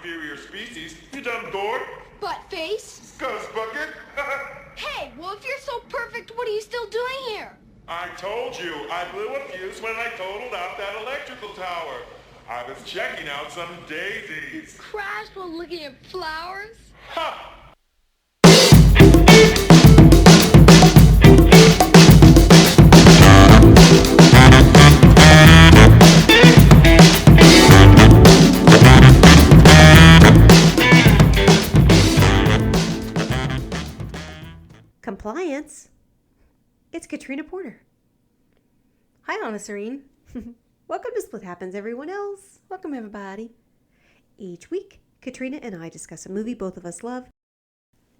inferior species, you dumb dork. Butt face? Ghost bucket. Hey, well, if you're so perfect, what are you still doing here? I told you, I blew a fuse when I totaled out that electrical tower. I was checking out some daisies. Crashed while looking at flowers? Ha! Compliance? It's Katrina Porter. Hi, Anna Serene. Welcome to Split Happens, everyone else. Welcome, everybody. Each week, Katrina and I discuss a movie both of us love.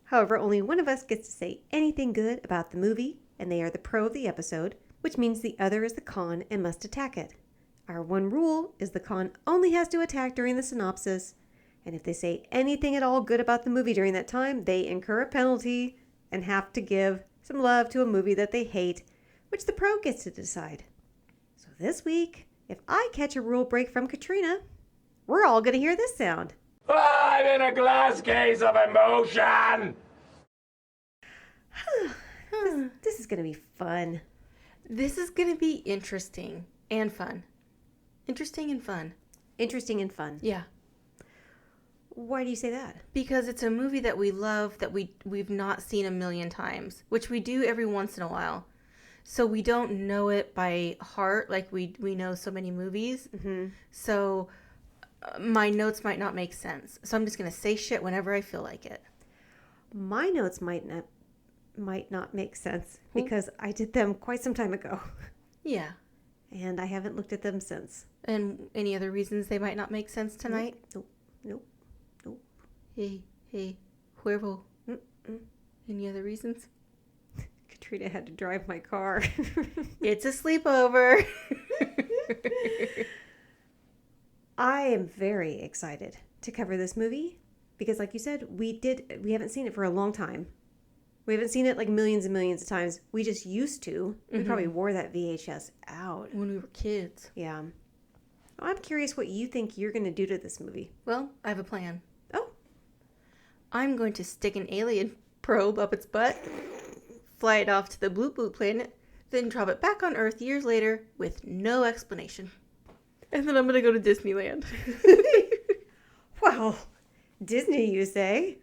However, only one of us gets to say anything good about the movie, and they are the pro of the episode, which means the other is the con and must attack it. Our one rule is the con only has to attack during the synopsis, and if they say anything at all good about the movie during that time, they incur a penalty and have to give some love to a movie that they hate, which the pro gets to decide. So this week, if I catch a rule break from Katrina, we're all going to hear this sound. I'm in a glass case of emotion! This is going to be fun. This is going to be interesting and fun. Interesting and fun. Interesting and fun. Yeah. Why do you say that? Because it's a movie that we love that we've not seen a million times, which we do every once in a while. So we don't know it by heart like we know so many movies. Mm-hmm. So my notes might not make sense. So I'm just going to say shit whenever I feel like it. My notes might not make sense because I did them quite some time ago. Yeah. And I haven't looked at them since. And any other reasons they might not make sense tonight? Nope. Hey, Huevo. Any other reasons? Katrina had to drive my car. It's a sleepover. I am very excited to cover this movie because, like you said, we haven't seen it for a long time. We haven't seen it like millions and millions of times. We just used to. We probably wore that VHS out. When we were kids. Yeah. I'm curious what you think you're going to do to this movie. Well, I have a plan. Oh. I'm going to stick an alien probe up its butt, fly it off to the Bloop Bloop planet, then drop it back on Earth years later with no explanation. And then I'm going to go to Disneyland. Well, Disney, you say?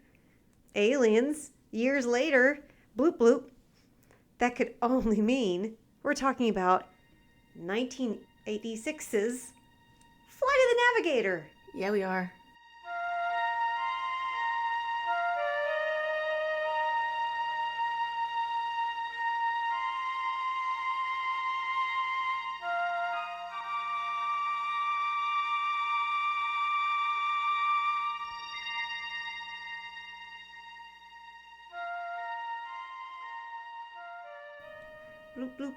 Aliens, years later, bloop bloop. That could only mean we're talking about 1986's Flight of the Navigator. Yeah, we are. Bloop bloop.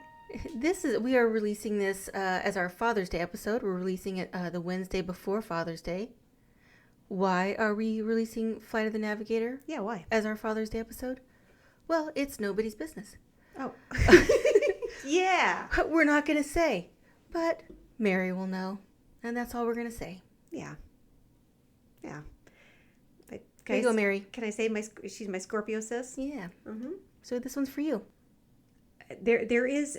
We are releasing this as our Father's Day episode. We're releasing it the Wednesday before Father's Day. Why are we releasing Flight of the Navigator? Yeah, why? As our Father's Day episode? Well, it's nobody's business. Oh. Yeah. We're not going to say, but Mary will know. And that's all we're going to say. Yeah. But Here you go, Mary. Can I say she's my Scorpio sis? Yeah. Mm-hmm. So this one's for you. There is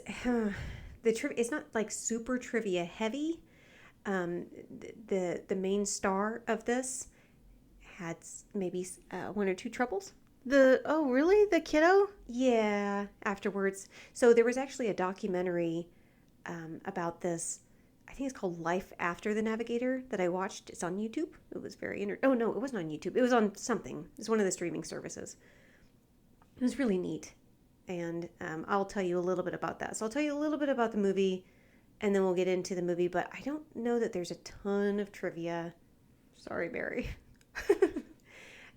the trivia. It's not like super trivia heavy. The main star of this had maybe one or two troubles. Oh really? The kiddo? Yeah. Afterwards, so there was actually a documentary about this. I think it's called Life After the Navigator that I watched. It's on YouTube. It was very Oh no, it wasn't on YouTube. It was on something. It's one of the streaming services. It was really neat. And I'll tell you a little bit about that. So I'll tell you a little bit about the movie, and then we'll get into the movie. But I don't know that there's a ton of trivia. Sorry, Mary.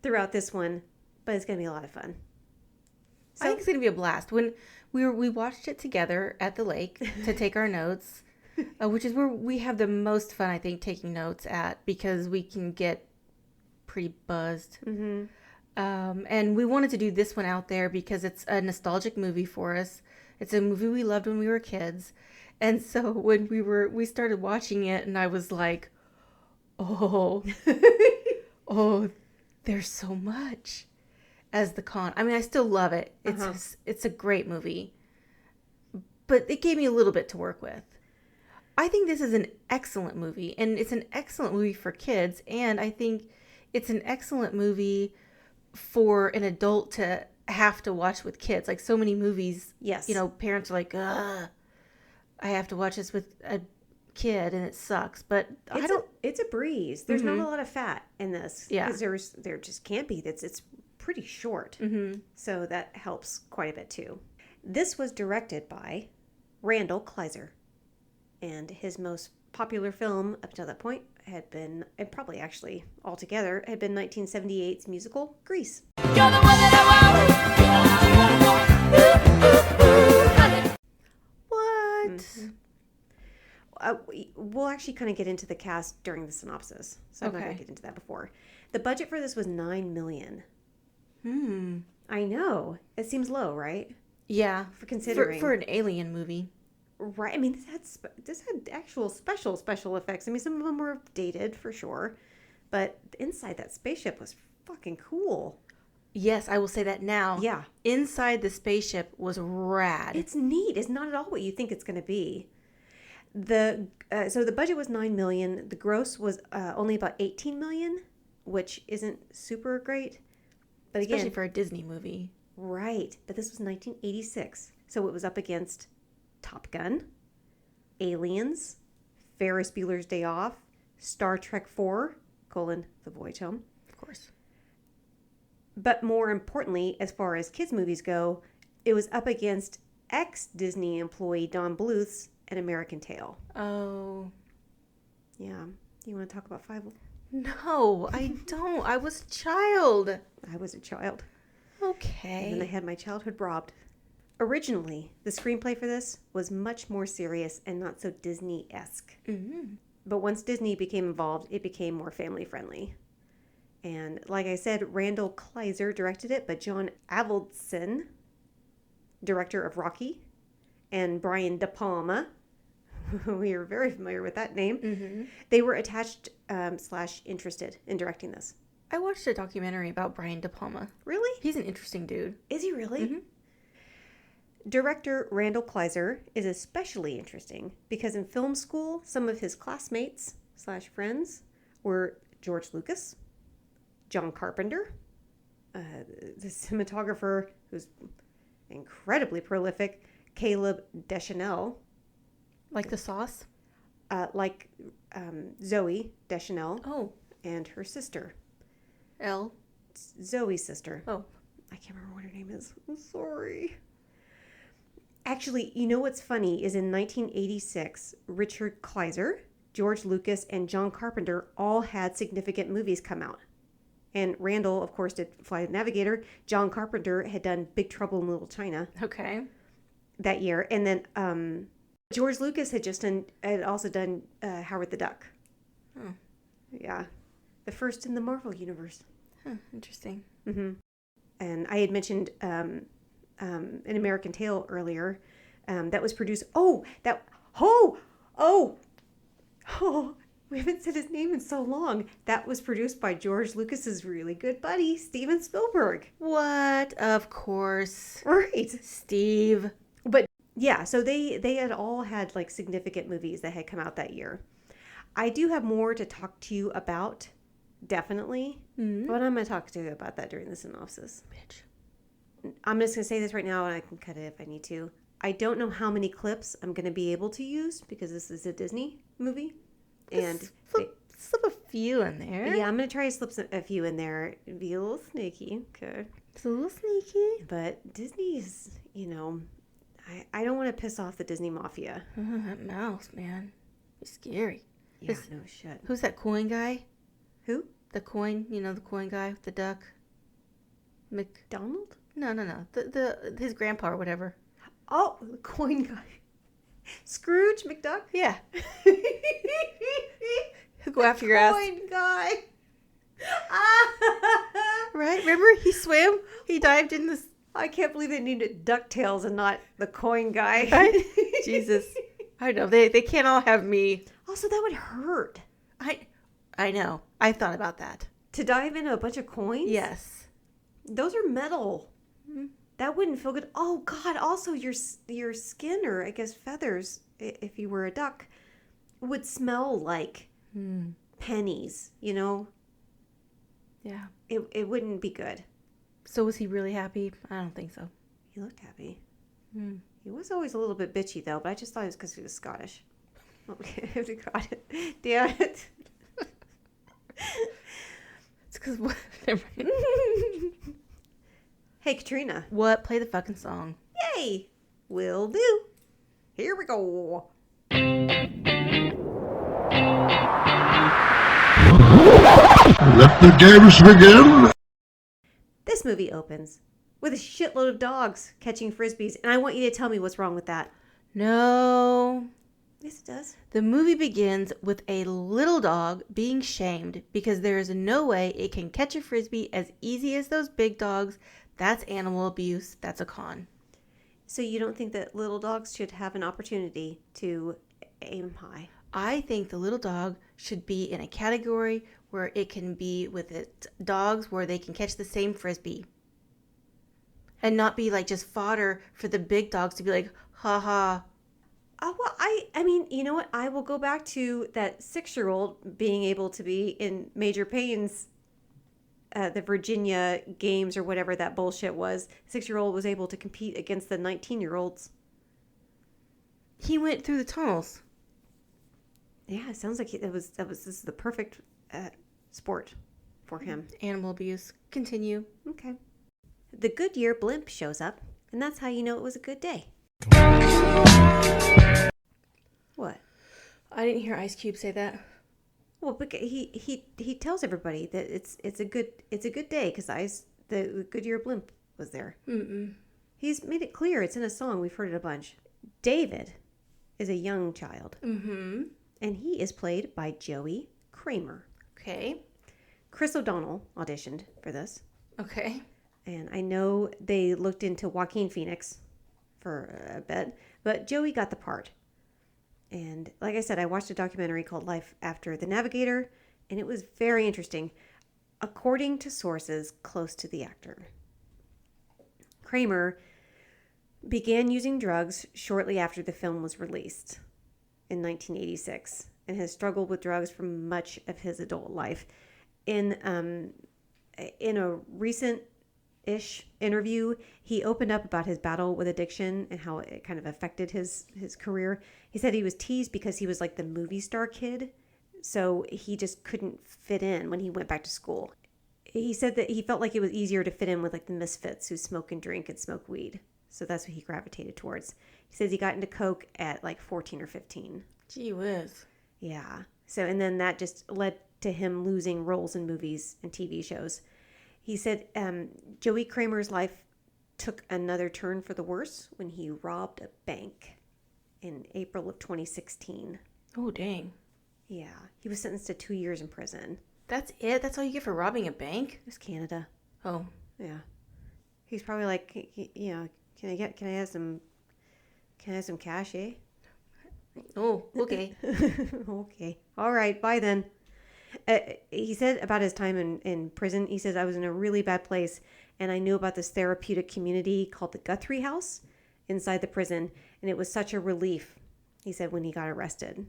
Throughout this one. But it's going to be a lot of fun. So, I think it's going to be a blast. When we watched it together at the lake to take our notes, which is where we have the most fun, I think, taking notes at, because we can get pretty buzzed. Mm-hmm. And we wanted to do this one out there because it's a nostalgic movie for us. It's a movie we loved when we were kids. And so when we started watching it, and I was like, oh, Oh, there's so much as the con. I mean, I still love it. It's a great movie. But it gave me a little bit to work with. I think this is an excellent movie, and it's an excellent movie for kids, and I think it's an excellent movie for an adult to have to watch with kids. Like so many movies, Yes. Parents are like, ugh, I have to watch this with a kid, and it sucks. But It's a breeze. There's not a lot of fat in this. Yeah. Because there just can't be. It's pretty short. So that helps quite a bit too. This was directed by Randall Kleiser. And his most popular film up until that point had been, and probably actually altogether, had been 1978's musical Grease. You're the one that I want. what? We'll actually kind of get into the cast during the synopsis. So I'm not going to get into that before. The budget for this was $9 million. I know. It seems low, right? Yeah. For considering. For an alien movie. Right. I mean, this had actual special effects. I mean, some of them were dated for sure, but inside that spaceship was fucking cool. Yes, I will say that now. Yeah. Inside the spaceship was rad. It's neat. It's not at all what you think it's going to be. So the budget was $9 million. The gross was only about $18 million, which isn't super great. But especially again, for a Disney movie. Right. But this was 1986. So it was up against Top Gun, Aliens, Ferris Bueller's Day Off, Star Trek IV, The Voyage Home. Of course. But more importantly, as far as kids' movies go, it was up against ex-Disney employee Don Bluth's An American Tail. Oh. Yeah. You want to talk about Five? No, I don't. I was a child. I was a child. Okay. And then I had my childhood robbed. Originally, the screenplay for this was much more serious and not so Disney-esque. But once Disney became involved, it became more family-friendly. And like I said, Randall Kleiser directed it, but John Avildsen, director of Rocky, and Brian De Palma, we are very familiar with that name, they were attached / interested in directing this. I watched a documentary about Brian De Palma. Really? He's an interesting dude. Is he really? Director Randall Kleiser is especially interesting because in film school, some of his classmates / friends were George Lucas, John Carpenter, the cinematographer who's incredibly prolific, Caleb Deschanel. Like the sauce? Like Zoe Deschanel. Oh. And her sister. Elle? Zoe's sister. Oh. I can't remember what her name is. I'm sorry. Actually, you know what's funny is in 1986, Richard Kleiser, George Lucas, and John Carpenter all had significant movies come out. And Randall, of course, did Flight of the Navigator. John Carpenter had done Big Trouble in Little China. Okay. That year. And then George Lucas had also done Howard the Duck. Oh. Yeah. The first in the Marvel Universe. Huh, interesting. And I had mentioned An American Tail earlier. That was produced. We haven't said his name in so long. That was produced by George Lucas's really good buddy, Steven Spielberg. What? Of course. Right. Steve. But yeah, so they had all had like significant movies that had come out that year. I do have more to talk to you about, definitely. But I'm going to talk to you about that during the synopsis. Bitch. I'm just going to say this right now, and I can cut it if I need to. I don't know how many clips I'm going to be able to use because this is a Disney movie. And slip a few in there. yeah, I'm going to try to slip a few in there. Be a little sneaky. Okay. It's a little sneaky. But Disney's, I don't want to piss off the Disney mafia. That mouse, man. It's scary. Yeah, no shit. Who's that coin guy? Who? The coin, the coin guy with the duck. Donald? No. The his grandpa or whatever. Oh, the coin guy. Scrooge McDuck? Yeah. He'll go after your ass. Coin guy. Right? Remember he swam? He dived in this. I can't believe they named it DuckTales and not the coin guy. Right? Jesus. I know. They can't all have me. Also, that would hurt. I know. I thought about that. To dive into a bunch of coins? Yes. Those are metal. That wouldn't feel good. Oh, God. Also, your skin, or I guess feathers, if you were a duck, would smell like pennies, you know? Yeah. It wouldn't be good. So was he really happy? I don't think so. He looked happy. He was always a little bit bitchy, though, but I just thought it was because he was Scottish. Okay, got it. Damn it. It's because what? Never mind. Hey, Katrina. What? Play the fucking song. Yay! Will do. Here we go. Let the games begin. This movie opens with a shitload of dogs catching frisbees, and I want you to tell me what's wrong with that. No. Yes, it does. The movie begins with a little dog being shamed because there is no way it can catch a frisbee as easy as those big dogs. That's animal abuse. That's a con. So you don't think that little dogs should have an opportunity to aim high? I think the little dog should be in a category where it can be with its dogs where they can catch the same frisbee. And not be like just fodder for the big dogs to be like, ha ha. Oh, well, I mean, you know what? I will go back to that 6-year-old being able to be in Major Payne's, the Virginia games or whatever that bullshit was. 6-year-old was able to compete against the 19-year-olds. He went through the tunnels. Yeah, it sounds like this is the perfect sport for him. Animal abuse. Continue. Okay. The Goodyear blimp shows up, and that's how you know it was a good day. What? I didn't hear Ice Cube say that. Well, because he tells everybody that it's a good day because the Goodyear blimp was there. He's made it clear. It's in a song. We've heard it a bunch. David is a young child. And he is played by Joey Kramer. Okay. Chris O'Donnell auditioned for this. Okay. And I know they looked into Joaquin Phoenix for a bit, but Joey got the part. And like I said, I watched a documentary called Life After the Navigator, and it was very interesting, according to sources close to the actor. Kramer began using drugs shortly after the film was released in 1986 and has struggled with drugs for much of his adult life. In a recent-ish interview, he opened up about his battle with addiction and how it kind of affected his career. He said he was teased because he was like the movie star kid, so he just couldn't fit in when he went back to school. He said that he felt like it was easier to fit in with like the misfits who smoke and drink and smoke weed. So that's what he gravitated towards. He says he got into coke at like 14 or 15. Gee whiz. Yeah. So, and then that just led to him losing roles in movies and TV shows. He said Joey Kramer's life took another turn for the worse when he robbed a bank in April of 2016. Oh, dang. Yeah. He was sentenced to 2 years in prison. That's it? That's all you get for robbing a bank? It was Canada. Oh. Yeah. He's probably like, you know, can I have some cash, eh? Oh, okay. Okay. All right. Bye then. He said about his time in prison, he says, I was in a really bad place and I knew about this therapeutic community called the Guthrie House inside the prison. And it was such a relief, he said, when he got arrested.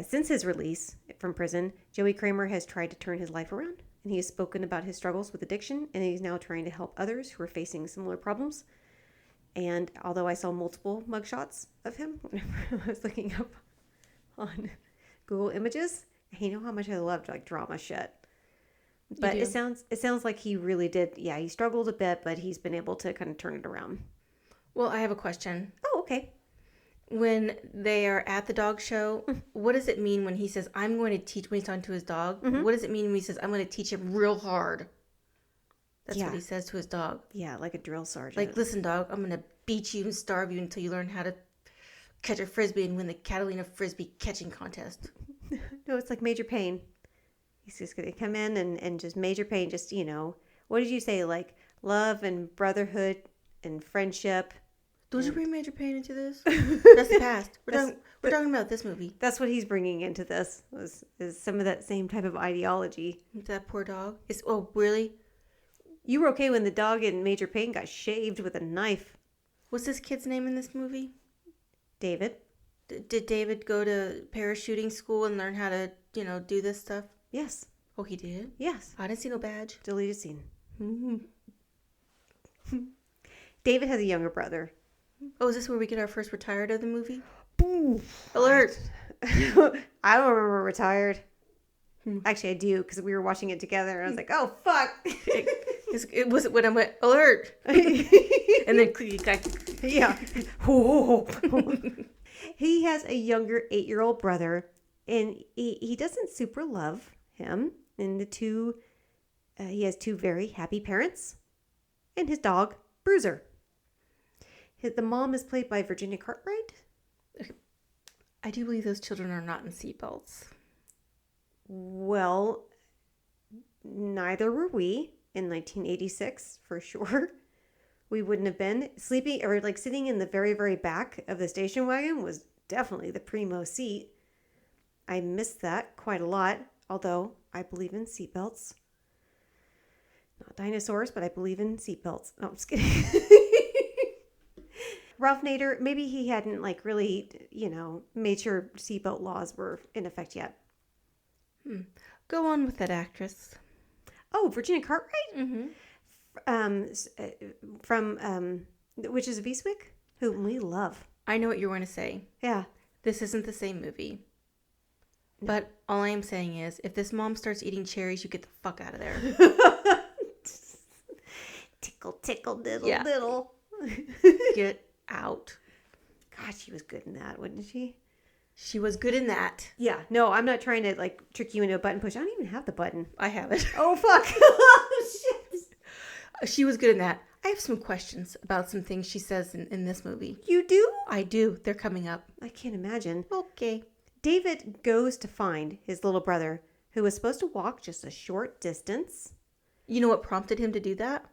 Since his release from prison, Joey Kramer has tried to turn his life around. And he has spoken about his struggles with addiction. And he's now trying to help others who are facing similar problems. And although I saw multiple mugshots of him whenever I was looking up on Google Images, you know how much I love like drama shit. But it sounds like he really did. Yeah, he struggled a bit, but he's been able to kind of turn it around. Well, I have a question. Oh, okay. When they are at the dog show, what does it mean when he says, I'm going to teach, when he's talking to his dog? What does it mean when he says, I'm going to teach him real hard? That's what he says to his dog. Yeah, like a drill sergeant. Like, listen, dog, I'm going to beat you and starve you until you learn how to catch a frisbee and win the Catalina Frisbee catching contest. No, it's like Major Payne. He's just going to come in and just Major Payne, just, you know, what did you say? Like love and brotherhood and friendship. Don't you bring Major Payne into this? That's the past. We're talking about this movie. That's what he's bringing into this, is some of that same type of ideology. That poor dog. Oh, really? You were okay when the dog in Major Payne got shaved with a knife. What's this kid's name in this movie? David. Did David go to parachuting school and learn how to, do this stuff? Yes. Oh, he did? Yes. I didn't see no badge. Deleted scene. Mm-hmm. David has a younger brother. Oh, is this where we get our first retired of the movie? Boom. Alert. I don't remember retired. Actually, I do, because we were watching it together, and I was like, oh, fuck. It was when I went, alert. And then clicky clack. Yeah. He has a younger 8-year-old brother, and he doesn't super love him. And he has 2 very happy parents, and his dog, Bruiser. The mom is played by Virginia Cartwright. I do believe those children are not in seatbelts. Well, neither were we in 1986, for sure. We wouldn't have been. Sleeping or like sitting in the very, very back of the station wagon was definitely the primo seat. I missed that quite a lot, although I believe in seatbelts. Not dinosaurs, but I believe in seatbelts. No, I'm just kidding. Ralph Nader, maybe he hadn't really, made sure seatbelt laws were in effect yet. Go on with that actress. Oh, Virginia Cartwright? Mm-hmm. From Witches of Eastwick, whom we love. I know what you're going to say. Yeah. This isn't the same movie. No. But all I am saying is, if this mom starts eating cherries, you get the fuck out of there. Tickle, tickle, diddle, diddle. Get out. God, she was good in that, wasn't she? She was good in that. Yeah. No, I'm not trying to trick you into a button push. I don't even have the button. I have it. Oh, fuck. Oh, shit. She was good in that. I have some questions about some things she says in this movie. You do? I do. They're coming up. I can't imagine. Okay. David goes to find his little brother, who was supposed to walk just a short distance. You know what prompted him to do that?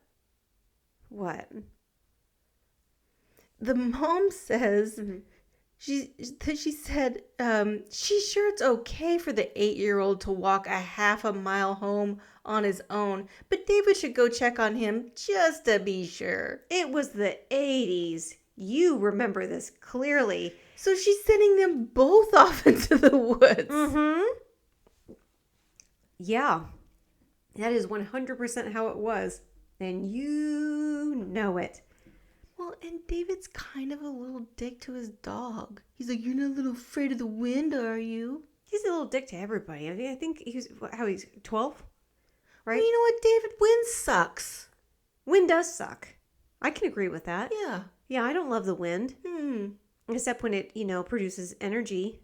What? The mom says... Mm-hmm. She said she's sure it's okay for the 8-year-old to walk a half a mile home on his own, but David should go check on him just to be sure. It was the 80s. You remember this clearly. So she's sending them both off into the woods. Mm-hmm. Yeah. That is 100% how it was. And you know it. Well, and David's kind of a little dick to his dog. He's like, you're not a little afraid of the wind, are you? He's a little dick to everybody. I think he's 12? Right? Well, you know what, David? Wind sucks. Wind does suck. I can agree with that. Yeah. Yeah, I don't love the wind. Except when it, produces energy.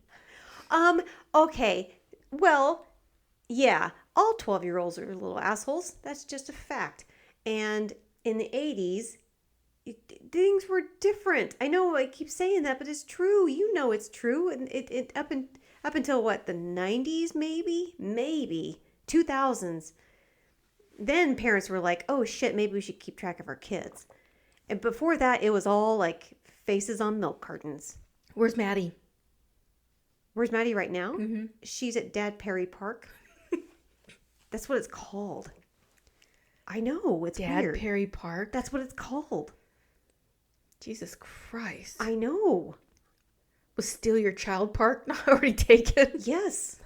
Okay. Well, yeah. All 12-year-olds are little assholes. That's just a fact. And in the 80s... things were different. I know I keep saying that, but it's true. You know it's true. And it up until what, the 90s maybe 2000s. Then parents were like, oh shit, maybe we should keep track of our kids. And before that, it was all faces on milk cartons. Where's Maddie? Where's Maddie right now? Mm-hmm. She's at Dad Perry Park. That's what it's called. I know, it's Dad weird. Perry Park? That's what it's called. Jesus Christ. I know. Was Steal Your Child Park not already taken? Yes.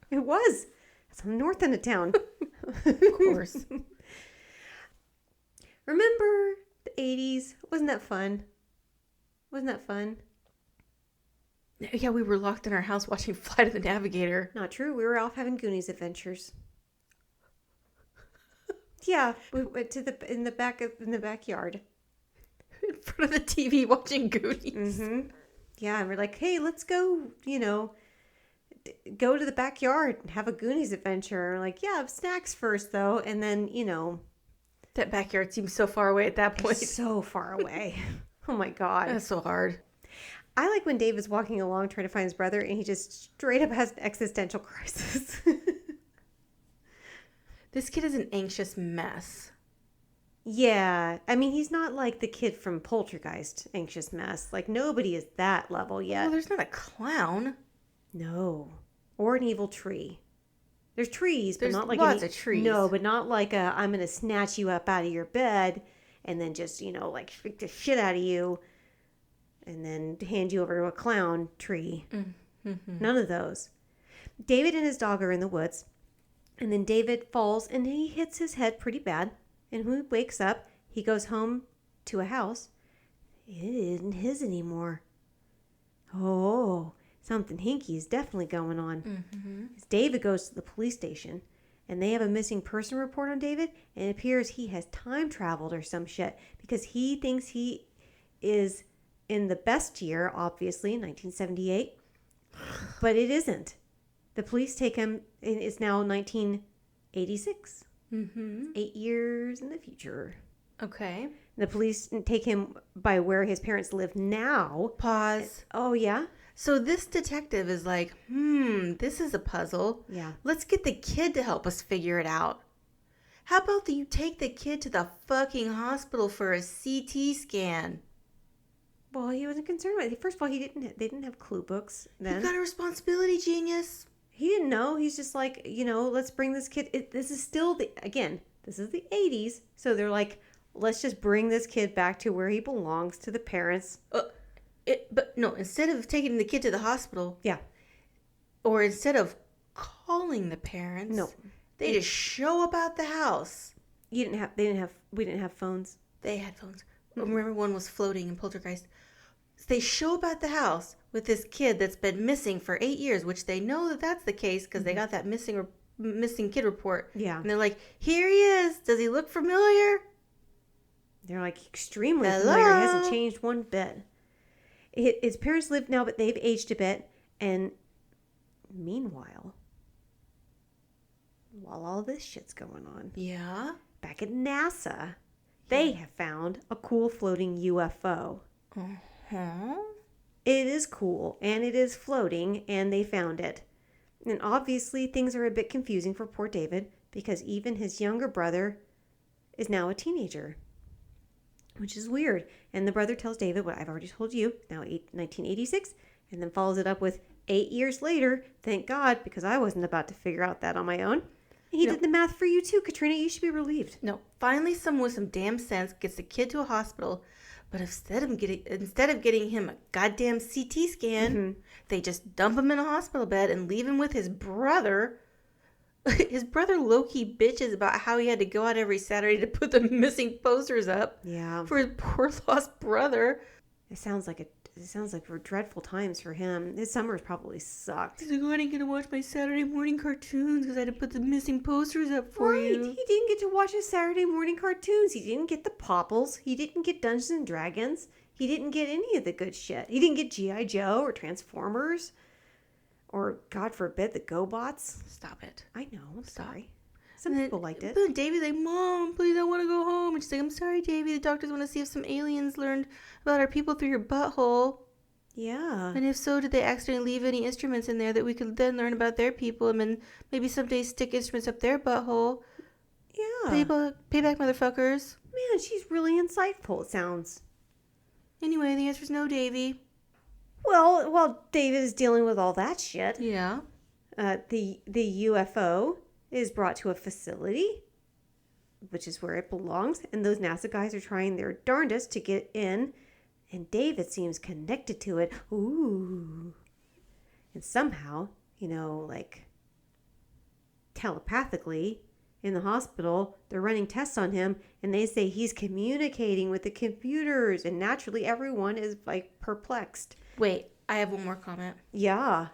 It was. It's on the north end of town. Of course. Remember the 80s? Wasn't that fun? Wasn't that fun? Yeah, we were locked in our house watching Flight of the Navigator. Not true. We were off having Goonies adventures. Yeah, we went to in the backyard. In front of the TV watching Goonies. Mm-hmm. Yeah, and we're like, hey, let's go, go to the backyard and have a Goonies adventure. And we're like, yeah, snacks first, though. And then, That backyard seems so far away at that point. So far away. Oh, my God. That's so hard. I like when Dave is walking along trying to find his brother, and he just straight up has an existential crisis. This kid is an anxious mess. Yeah. I mean, he's not like the kid from Poltergeist, Anxious Mess. Like, nobody is that level yet. Well, there's not a clown. No. Or an evil tree. There's trees, but There's not like lots of trees. No, but not like I'm going to snatch you up out of your bed and then just, like freak the shit out of you and then hand you over to a clown tree. Mm-hmm. None of those. David and his dog are in the woods, and then David falls and he hits his head pretty bad. And when he wakes up, he goes home to a house. It isn't his anymore. Oh, something hinky is definitely going on. Mm-hmm. David goes to the police station, and they have a missing person report on David, and it appears he has time traveled or some shit because he thinks he is in the best year, obviously, 1978, but it isn't. The police take him, and it's now 1986. 8 years in the future. Okay. The police take him by where his parents live now. Pause. Oh, yeah? So this detective is like, this is a puzzle. Yeah. Let's get the kid to help us figure it out. How about you take the kid to the fucking hospital for a CT scan? Well, he wasn't concerned with it. First of all, they didn't have clue books then. You got a responsibility, genius. He didn't know. He's just like, let's bring this kid. This is still this is the 80s. So they're like, let's just bring this kid back to where he belongs, to the parents. But no, instead of taking the kid to the hospital. Yeah. Or instead of calling the parents. No. They just show up at the house. We didn't have phones. They had phones. Remember, one was floating in Poltergeist. So they show up at the house with this kid that's been missing for 8 years, which they know that that's the case because they got that missing kid report. Yeah. And they're like, here he is. Does he look familiar? They're like extremely Hello? familiar. He hasn't changed one bit. His parents live now, but they've aged a bit. And meanwhile, while all this shit's going on, Yeah. back at NASA, they have found a cool floating UFO. Huh? It is cool, and it is floating, and they found it. And obviously, things are a bit confusing for poor David, because even his younger brother is now a teenager, which is weird. And the brother tells David what I've already told you, now 1986, and then follows it up with 8 years later, thank God, because I wasn't about to figure out that on my own. He did the math for you too, Katrina. You should be relieved. No. Finally, someone with some damn sense gets the kid to a hospital, but instead of getting him a goddamn CT scan, they just dump him in a hospital bed and leave him with his brother. His brother low-key bitches about how he had to go out every Saturday to put the missing posters up. Yeah. For his poor lost brother. It sounds like for dreadful times for him. His summers probably sucked. He's like, oh, I didn't get to watch my Saturday morning cartoons because I had to put the missing posters up for you. He didn't get to watch his Saturday morning cartoons. He didn't get the Popples. He didn't get Dungeons and Dragons. He didn't get any of the good shit. He didn't get G.I. Joe or Transformers or, God forbid, the GoBots. Stop it. I know. I'm sorry. Some people liked it. But David's like, Mom, please, I want to go home. And she's like, I'm sorry, Davy. The doctors want to see if some aliens learned about our people through your butthole. Yeah. And if so, did they accidentally leave any instruments in there that we could then learn about their people and then maybe someday stick instruments up their butthole? Yeah. Payback, motherfuckers. Man, she's really insightful, it sounds. Anyway, the answer's no, Davy. Well, while David is dealing with all that shit, Yeah. the UFO is brought to a facility, which is where it belongs, and those NASA guys are trying their darndest to get in, and David seems connected to it. Ooh. And somehow, like telepathically in the hospital, they're running tests on him, and they say he's communicating with the computers, and naturally everyone is like perplexed. Wait, I have one more comment. Yeah.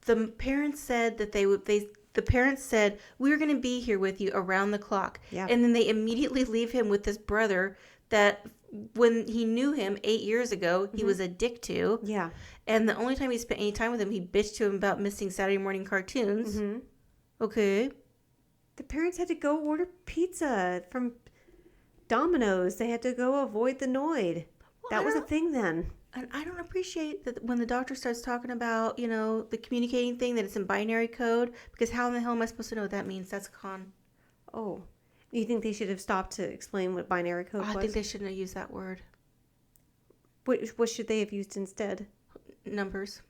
The parents said that the parents said, we're going to be here with you around the clock. Yeah. And then they immediately leave him with this brother that when he knew him 8 years ago, he was a dick to. Yeah. And the only time he spent any time with him, he bitched to him about missing Saturday morning cartoons. Mm-hmm. Okay. The parents had to go order pizza from Domino's. They had to go avoid the Noid. That was a thing then. And I don't appreciate that when the doctor starts talking about, the communicating thing, that it's in binary code. Because how in the hell am I supposed to know what that means? That's a con. Oh. You think they should have stopped to explain what binary code was? I think they shouldn't have used that word. What should they have used instead? Numbers.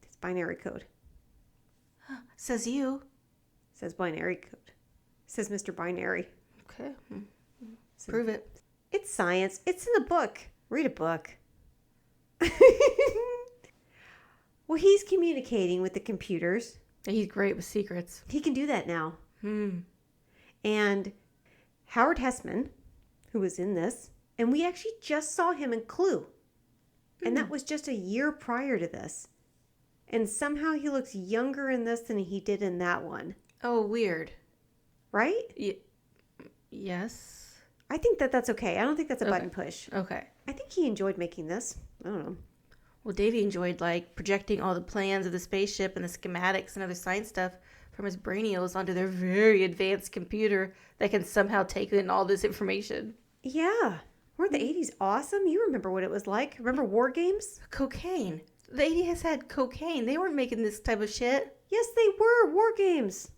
It's binary code. Says you. Says binary code. Says Mr. Binary. Okay. Prove it. It's science. It's in a book. Read a book. Well, he's communicating with the computers. He's great with secrets. He can do that now. And Howard Hessman, who was in this, and we actually just saw him in Clue. And that was just a year prior to this. And somehow he looks younger in this than he did in that one. Oh, weird. Right? Yes. I think that's okay. I don't think that's a button push. Okay. I think he enjoyed making this. I don't know. Well, Davey enjoyed, like, projecting all the plans of the spaceship and the schematics and other science stuff from his brainials onto their very advanced computer that can somehow take in all this information. Yeah. Weren't the 80s awesome? You remember what it was like. Remember War Games? Cocaine. The 80s had cocaine. They weren't making this type of shit. Yes, they were. War Games.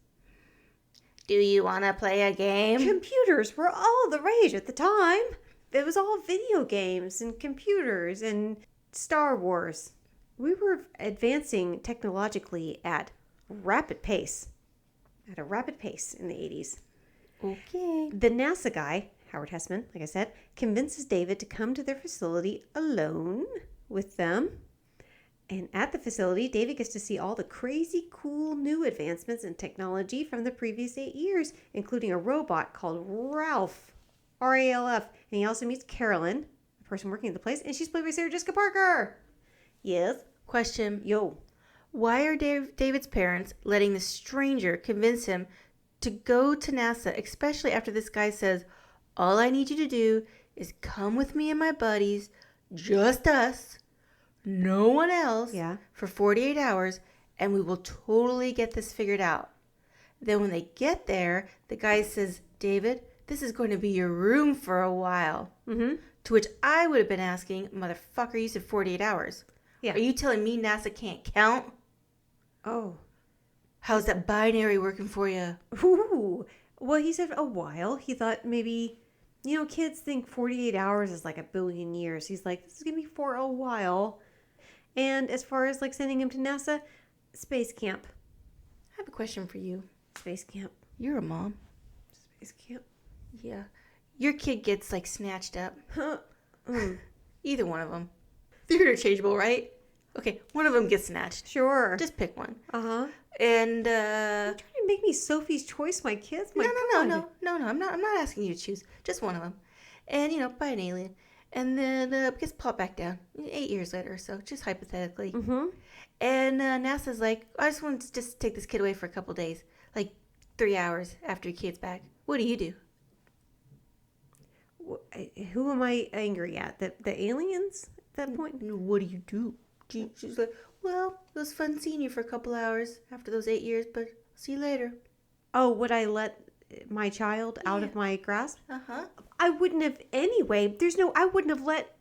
Do you want to play a game? Computers were all the rage at the time. It was all video games and computers and Star Wars. We were advancing technologically at a rapid pace in the 80s. Okay. The NASA guy, Howard Hessman, like I said, convinces David to come to their facility alone with them. And at the facility, David gets to see all the crazy, cool new advancements in technology from the previous 8 years, including a robot called Ralph, R-A-L-F. And he also meets Carolyn, the person working at the place, and she's played by Sarah Jessica Parker. Yes? Question. Yo. Why are David's parents letting this stranger convince him to go to NASA, especially after this guy says, all I need you to do is come with me and my buddies, just us, no one else, for 48 hours, and we will totally get this figured out. Then when they get there, the guy says, David, this is going to be your room for a while. To which I would have been asking, motherfucker, you said 48 hours. Yeah. Are you telling me NASA can't count? Oh. How's that binary working for you? Ooh. Well, he said a while. He thought maybe, kids think 48 hours is like a billion years. He's like, this is going to be for a while. And as far as like sending him to NASA, space camp. I have a question for you. Space camp. You're a mom. Space camp. Yeah. Your kid gets like snatched up. Either one of them. They're interchangeable, right? Okay, one of them gets snatched. Sure. Just pick one. Uh-huh. And You're trying to make me Sophie's Choice, my kids? No. I'm not asking you to choose. Just one of them. And, by an alien. And then gets popped back down 8 years later or so, just hypothetically. And NASA's like, I just want to just take this kid away for a couple days. Like 3 hours after your kid's back. What do? Who am I angry at? The aliens at that point? What do? She's like, well, it was fun seeing you for a couple hours after those 8 years, but see you later. Oh, would I let my child out of my grasp? Uh-huh. I wouldn't have anyway. I wouldn't have let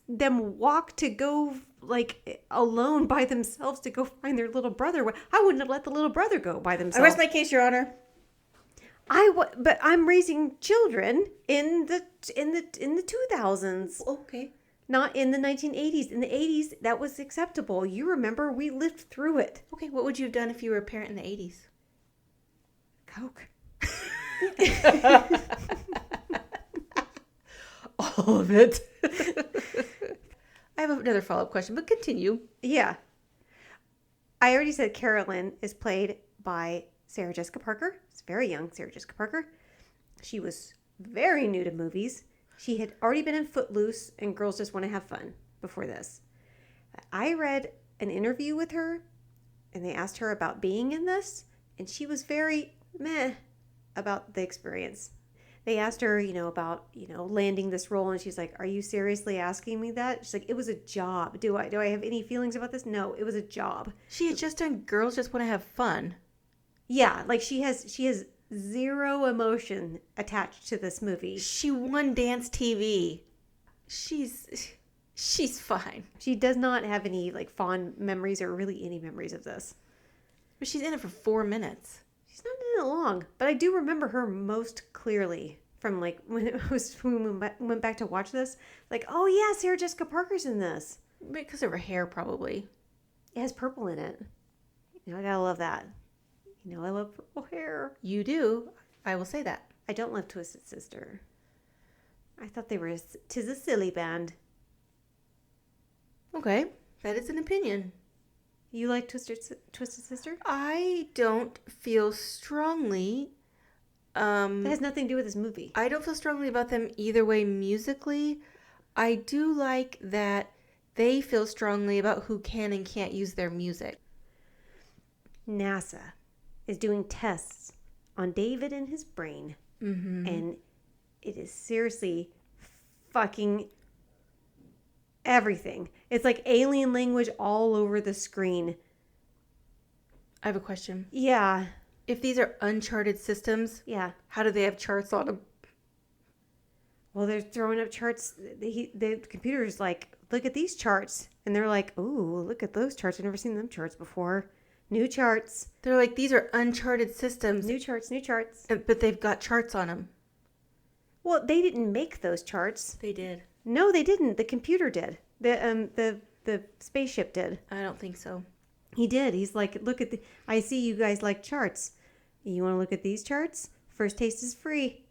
them walk to go like alone by themselves to go find their little brother. I wouldn't have let the little brother go by themselves. I rest my case, Your Honor. But I'm raising children in the 2000s. Okay. Not in the 1980s. In the 80s, that was acceptable. You remember, we lived through it. Okay, what would you have done if you were a parent in the 80s? Coke. All of it. I have another follow-up question, but continue. Yeah. I already said Carolyn is played by Sarah Jessica Parker. It's very young Sarah Jessica Parker. She was very new to movies. She had already been in Footloose and Girls Just Want to Have Fun before this. I read an interview with her, and they asked her about being in this, and she was very meh about the experience. They asked her, about, landing this role, and she's like, "Are you seriously asking me that?" She's like, "It was a job. Do I have any feelings about this? No, it was a job." She had just done Girls Just Want to Have Fun. Yeah, like she has zero emotion attached to this movie. She won Dance TV. She's fine. She does not have any like fond memories or really any memories of this. But she's in it for 4 minutes. She's not in it long, but I do remember her most clearly from like when we went back to watch this. Like, oh yeah, Sarah Jessica Parker's in this. Because of her hair, probably. It has purple in it. You know, I gotta love that. You know, I love purple hair. You do. I will say that. I don't love Twisted Sister. I thought they were Tis a Silly Band. Okay, that is an opinion. You like Twisted Sister? I don't feel strongly. That has nothing to do with this movie. I don't feel strongly about them either way musically. I do like that they feel strongly about who can and can't use their music. NASA is doing tests on David and his brain. Mm-hmm. And it is seriously fucking everything. It's like alien language all over the screen. I have a question. Yeah. If these are uncharted systems, yeah, how do they have charts on them? Well, they're throwing up charts. The computer's like, look at these charts. And they're like, ooh, look at those charts. I've never seen them charts before. New charts. They're like, these are uncharted systems. New charts. But they've got charts on them. Well, they didn't make those charts. They did. No, they didn't. The computer did. The spaceship did. I don't think so. He did. He's like, look at I see you guys like charts. You want to look at these charts? First taste is free.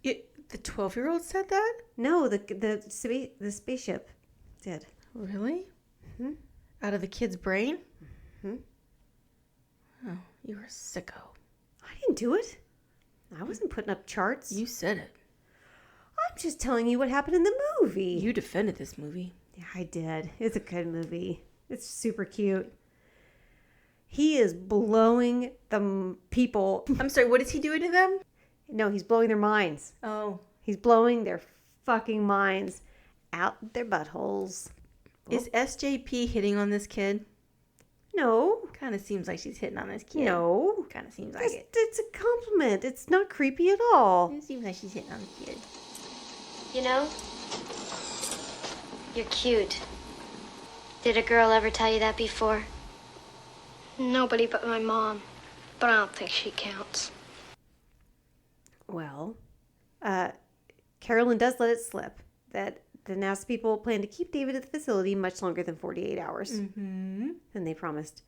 The 12-year-old said that? No, the spaceship did. Really? Mm-hmm. Out of the kid's brain? Mm-hmm. Oh, you're a sicko. I didn't do it. I wasn't putting up charts. You said it. I'm just telling you what happened in the movie. You defended this movie. Yeah, I did. It's a good movie. It's super cute. He is blowing the people. I'm sorry, what is he doing to them? No, he's blowing their minds. Oh. He's blowing their fucking minds out their buttholes. Is SJP hitting on this kid? No. Kind of seems like she's hitting on this kid. No. Kind of seems like it. It's a compliment. It's not creepy at all. It seems like she's hitting on the kid. You know, you're cute. Did a girl ever tell you that before? Nobody but my mom. But I don't think she counts. Well, Carolyn does let it slip that the NASA people plan to keep David at the facility much longer than 48 hours than they promised.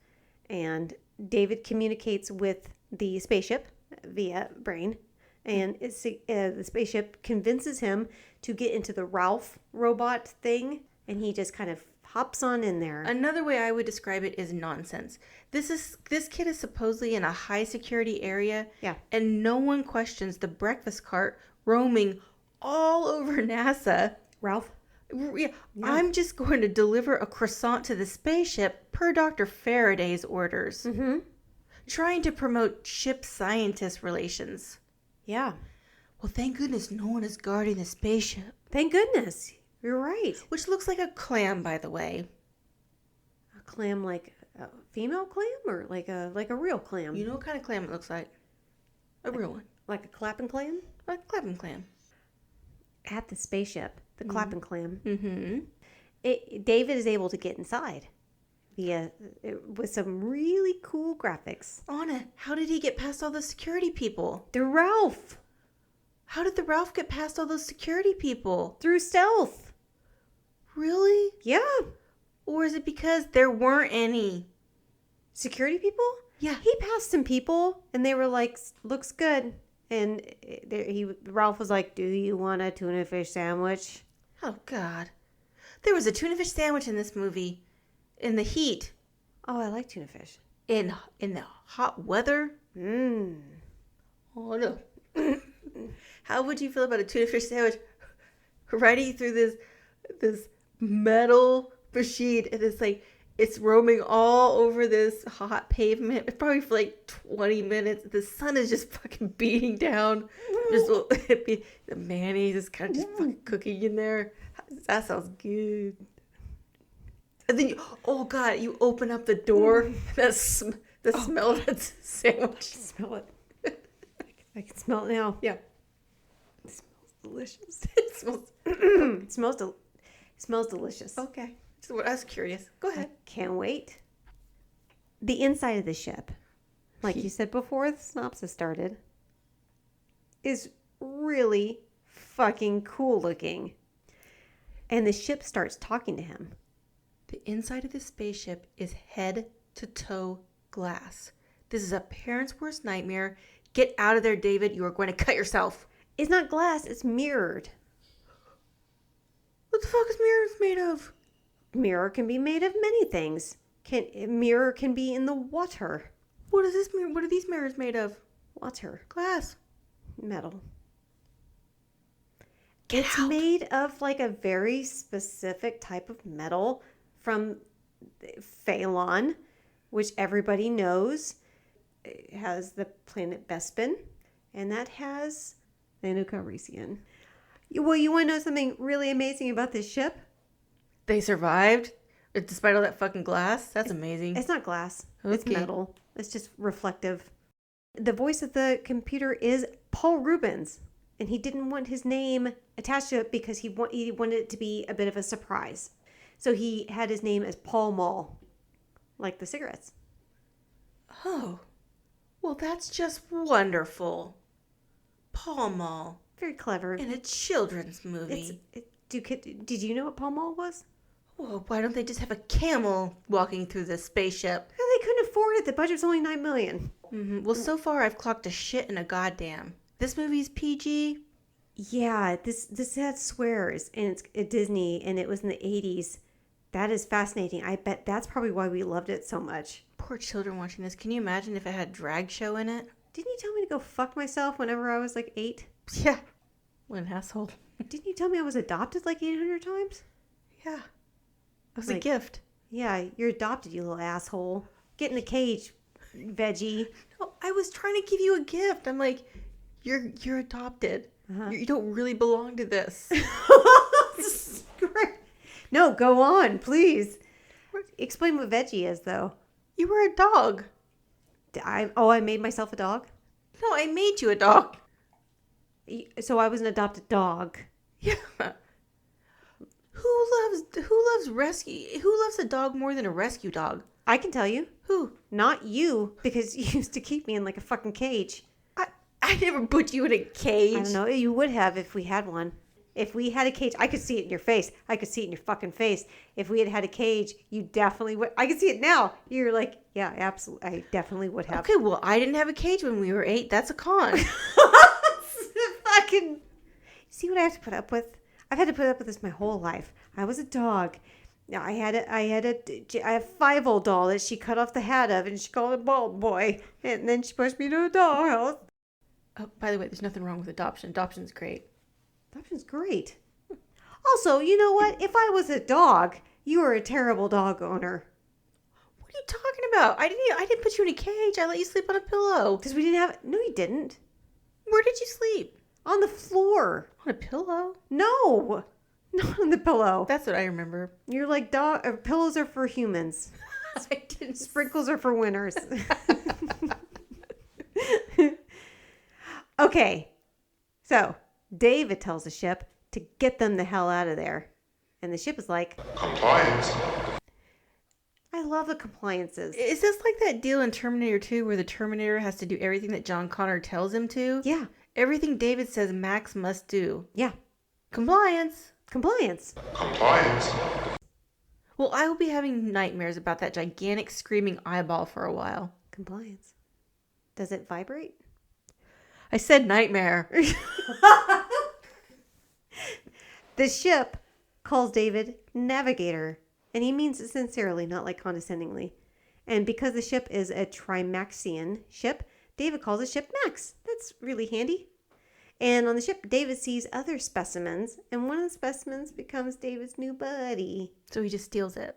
And David communicates with the spaceship via brain. And the spaceship convinces him to get into the Ralph robot thing. And he just kind of hops on in there. Another way I would describe it is nonsense. This kid is supposedly in a high security area. Yeah. And no one questions the breakfast cart roaming all over NASA. Ralph? Yeah. I'm just going to deliver a croissant to the spaceship per Dr. Faraday's orders. Mm-hmm. Trying to promote ship scientist relations. Yeah. Well, thank goodness no one is guarding the spaceship. Thank goodness. You're right. Which looks like a clam, by the way. A clam like a female clam or like a real clam? You know what kind of clam it looks like? A real one. Like a clapping clam? A clapping clam. At the spaceship, the clapping clam. Mm-hmm. David is able to get inside with some really cool graphics. Anna, how did he get past all the security people? The Ralph! How did the Ralph get past all those security people? Through stealth. Really? Yeah. Or is it because there weren't any? Security people? Yeah. He passed some people and they were like, looks good. And Ralph was like, do you want a tuna fish sandwich? Oh, God. There was a tuna fish sandwich in this movie. In the heat. Oh, I like tuna fish. In the hot weather. Mmm. Oh, no. How would you feel about a tuna fish sandwich riding through this metal machine and it's roaming all over this hot pavement probably for like 20 minutes. The sun is just fucking beating down. The mayonnaise is kind of just fucking cooking in there. That sounds good. And then oh God, you open up the door. The smell of that sandwich. Smell it. I can smell it now. Yeah. It smells delicious. It smells delicious. Okay. So I was curious. Go ahead. Can't wait. The inside of the ship, like you said before the synopsis started, is really fucking cool looking. And the ship starts talking to him. The inside of this spaceship is head to toe glass. This is a parent's worst nightmare. Get out of there, David. You are going to cut yourself. It's not glass, it's mirrored. What the fuck is mirrors made of? Mirror can be made of many things. Mirror can be in the water. What is this mirror? What are these mirrors made of? Water. Glass. Metal. Get It's out. made of like a very specific type of metal from Phalon, which everybody knows. It has the planet Bespin, and that has Nanocaresian. Well, you want to know something really amazing about this ship? They survived despite all that fucking glass? That's amazing. It's not glass. It's Okay. metal. It's just reflective. The voice of the computer is Paul Rubens, and he didn't want his name attached to it because he wanted it to be a bit of a surprise. So he had his name as Paul Mall, like the cigarettes. Oh. Well, that's just wonderful. Paul Mall Very clever. in a children's movie. Did you know what Paul Mall was? Whoa, why don't they just have a camel walking through the spaceship? They couldn't afford it. The budget's only $9 million. Well, so far I've clocked a shit and a goddamn. This movie's PG. Yeah, this had swears, and it's at Disney, and it was in the 80s. That is fascinating. I bet that's probably why we loved it so much. Poor children watching this. Can you imagine if it had a drag show in it? Didn't you tell me to go fuck myself whenever I was like 8? Yeah. What an asshole. Didn't you tell me I was adopted like 800 times? Yeah. It was a Like- gift. Yeah, you're adopted, you little asshole. Get in the cage, veggie. No, I was trying to give you a gift. I'm like, you're adopted. You don't really belong to this. This is great. No, go on, please. Explain what veggie is, though. You were a dog. I made myself a dog? No, I made you a dog. So I was an adopted dog. Yeah. Who loves rescue? Who loves a dog more than a rescue dog? I can tell you. Who? Not you, because you used to keep me in like a fucking cage. I never put you in a cage. I don't know. You would have if we had one. If we had a cage, I could see it in your face. I could see it in your fucking face. If we had had a cage, you definitely would. I can see it now. You're like, yeah, absolutely. I definitely would have. Okay, well, I didn't have a cage when we were 8. That's a con. Fucking. See what I have to put up with? I've had to put up with this my whole life. I was a dog. I had a five-year-old doll that she cut off the hat of, and she called it Bald Boy. And then she pushed me to a dollhouse. Oh, by the way, there's nothing wrong with adoption. Adoption's great. Adoption's great. Also, you know what? If I was a dog, you were a terrible dog owner. What are you talking about? I didn't put you in a cage. I let you sleep on a pillow. Because we didn't have... No, you didn't. Where did you sleep? On the floor. On a pillow? No. Not on the pillow. That's what I remember. You're like, pillows are for humans. I didn't. Sprinkles are for winners. Okay. So, David tells the ship to get them the hell out of there. And the ship is like, Compliance. I love the compliances. Is this like that deal in Terminator 2 where the Terminator has to do everything that John Connor tells him to? Yeah. Everything David says Max must do. Yeah. Compliance. Compliance. Compliance. Well, I will be having nightmares about that gigantic screaming eyeball for a while. Compliance. Does it vibrate? I said nightmare. The ship calls David Navigator, and he means it sincerely, not like condescendingly. And because the ship is a Trimaxian ship, David calls the ship Max. That's really handy. And on the ship, David sees other specimens, and one of the specimens becomes David's new buddy. So he just steals it.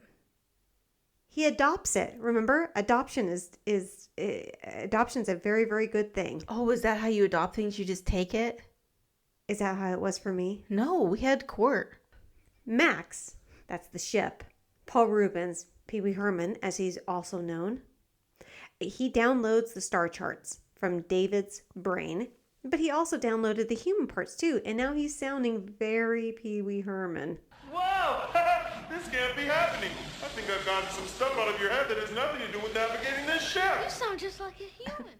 He adopts it. Remember, adoption's a very, very good thing. Oh, is that how you adopt things? You just take it? Is that how it was for me? No, we had court. Max, that's the ship. Paul Rubens, Pee Wee Herman, as he's also known. He downloads the star charts from David's brain, but he also downloaded the human parts too, and now he's sounding very Pee Wee Herman. Whoa! This can't be happening. I think I've gotten some stuff out of your head that has nothing to do with navigating this ship. You sound just like a human.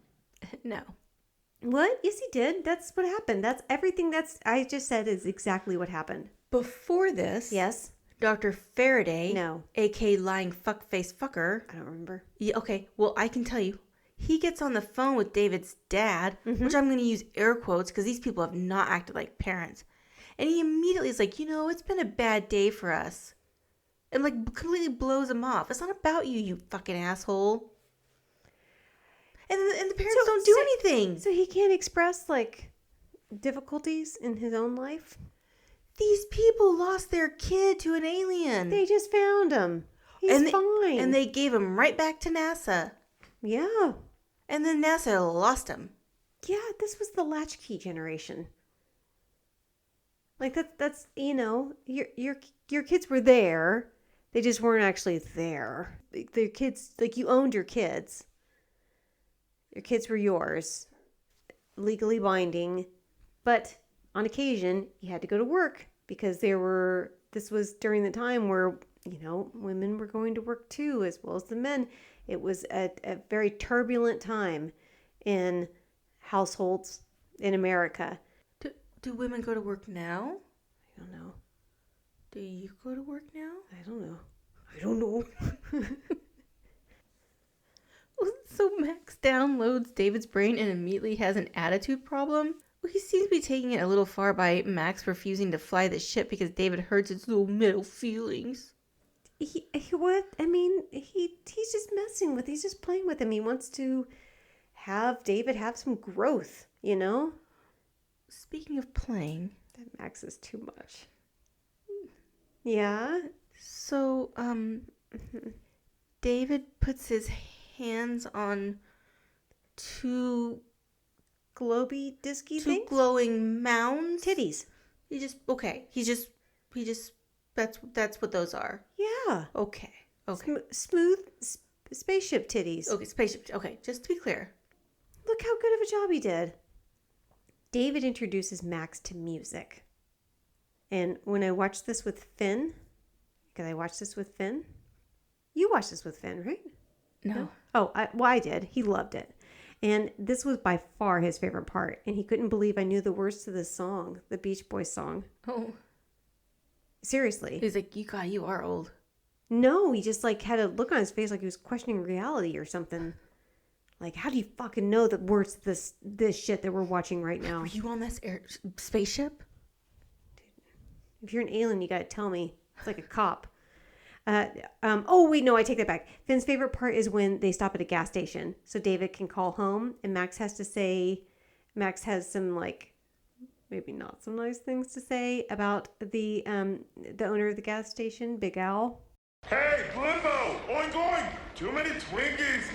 No. What? Yes, he did. That's what happened. That's everything I just said is exactly what happened. Before this, Yes. Dr. Faraday, No. a.k.a. lying fuckface fucker. I don't remember. Yeah, okay, well, I can tell you. He gets on the phone with David's dad, which I'm going to use air quotes because these people have not acted like parents. And he immediately is like, it's been a bad day for us. And like completely blows him off. It's not about you, you fucking asshole. And the parents don't do anything. So he can't express like difficulties in his own life? These people lost their kid to an alien. They just found him. He's fine. And they gave him right back to NASA. Yeah. And then NASA lost him. Yeah, this was the latchkey generation. Like that's your kids were there. They just weren't actually there. Their kids, like you owned your kids. Your kids were yours. Legally binding. But on occasion, you had to go to work because this was during the time where, women were going to work too, as well as the men. It was a very turbulent time in households in America. Do women go to work now? I don't know. Do you go to work now? I don't know. So Max downloads David's brain and immediately has an attitude problem? Well, he seems to be taking it a little far by Max refusing to fly the ship because David hurts his little metal feelings. What? I mean, he's just messing with. He's just playing with him. He wants to have David have some growth, Speaking of playing, that Max is too much. Yeah. So, David puts his hands on two disky two things? glowing mounds. Titties. That's what those are. Yeah. Okay. Smooth spaceship titties. Okay, spaceship. Okay, just to be clear. Look how good of a job he did. David introduces Max to music. And when I watched this with Finn, because I watched this with Finn. You watched this with Finn, right? No. Oh, I did. He loved it. And this was by far his favorite part. And he couldn't believe I knew the words to this song, the Beach Boys song. Oh. Seriously. He's like, you are old. No, he just like had a look on his face like he was questioning reality or something. Like, how do you fucking know the words to this shit that we're watching right now? Were you on this spaceship? If you're an alien, you gotta tell me. It's like a cop. Oh, wait, no, I take that back. Finn's favorite part is when they stop at a gas station. So David can call home and Max has some like, maybe not some nice things to say about the owner of the gas station, Big Al. Hey, Blimbo! Oink oink! Too many Twinkies!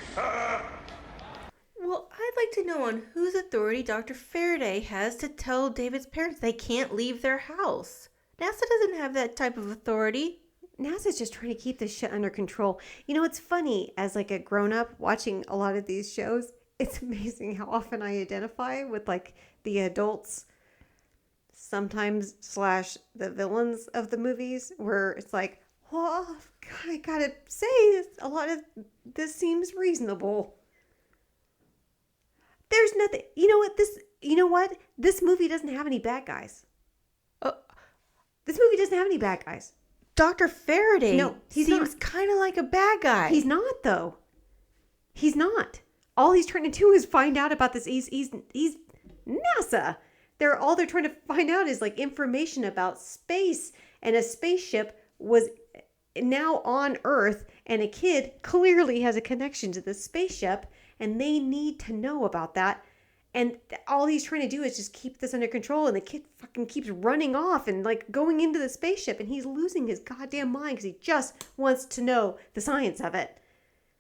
Well, I'd like to know on whose authority Dr. Faraday has to tell David's parents they can't leave their house. NASA doesn't have that type of authority. NASA's just trying to keep this shit under control. It's funny, as like a grown-up watching a lot of these shows, it's amazing how often I identify with like the adults, sometimes / the villains of the movies, where it's like, oh, I gotta say, a lot of this seems reasonable. There's nothing, this movie doesn't have any bad guys. This movie doesn't have any bad guys. Dr. Faraday seems kind of like a bad guy. He's not, though. He's not. All he's trying to do is find out about this. He's NASA. All they're trying to find out is like information about space, and a spaceship was now on Earth, and a kid clearly has a connection to the spaceship, and they need to know about that. And all he's trying to do is just keep this under control, and the kid fucking keeps running off and like going into the spaceship, and he's losing his goddamn mind because he just wants to know the science of it.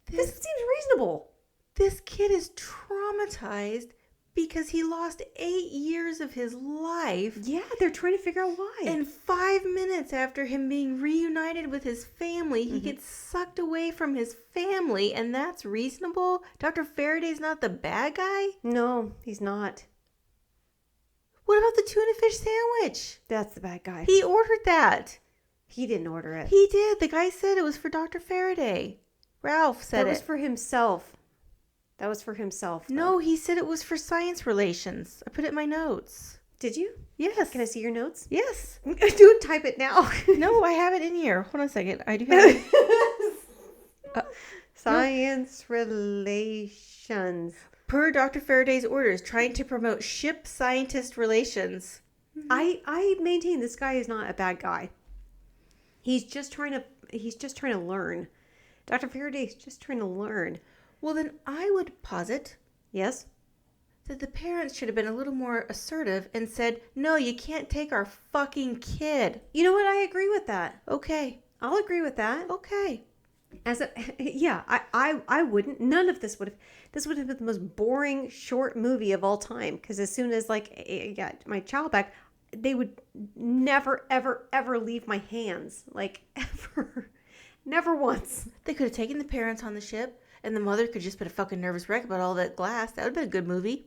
This seems reasonable. This kid is traumatized because he lost 8 years of his life. Yeah, they're trying to figure out why. And 5 minutes after him being reunited with his family, he gets sucked away from his family, and that's reasonable? Dr. Faraday's not the bad guy? No, he's not. What about the tuna fish sandwich? That's the bad guy. He ordered that. He didn't order it. He did. The guy said it was for Dr. Faraday. Ralph said it. That was for himself. That was for himself. Though. No, he said it was for science relations. I put it in my notes. Did you? Yes. Can I see your notes? Yes. Don't type it now. No, I have it in here. Hold on a second. I do have it. Science relations. Per Dr. Faraday's orders, trying to promote ship-scientist relations. I maintain this guy is not a bad guy. He's just trying to learn. Dr. Faraday's just trying to learn. Well, then I would posit Yes? that the parents should have been a little more assertive and said, no, you can't take our fucking kid. You know what? I agree with that. Okay. I'll agree with that. Okay. I wouldn't. None of this would have been the most boring short movie of all time. Because as soon as I got my child back, they would never, ever, ever leave my hands. Like, ever. Never once. They could have taken the parents on the ship, and the mother could just been a fucking nervous wreck about all that glass. That would have been a good movie.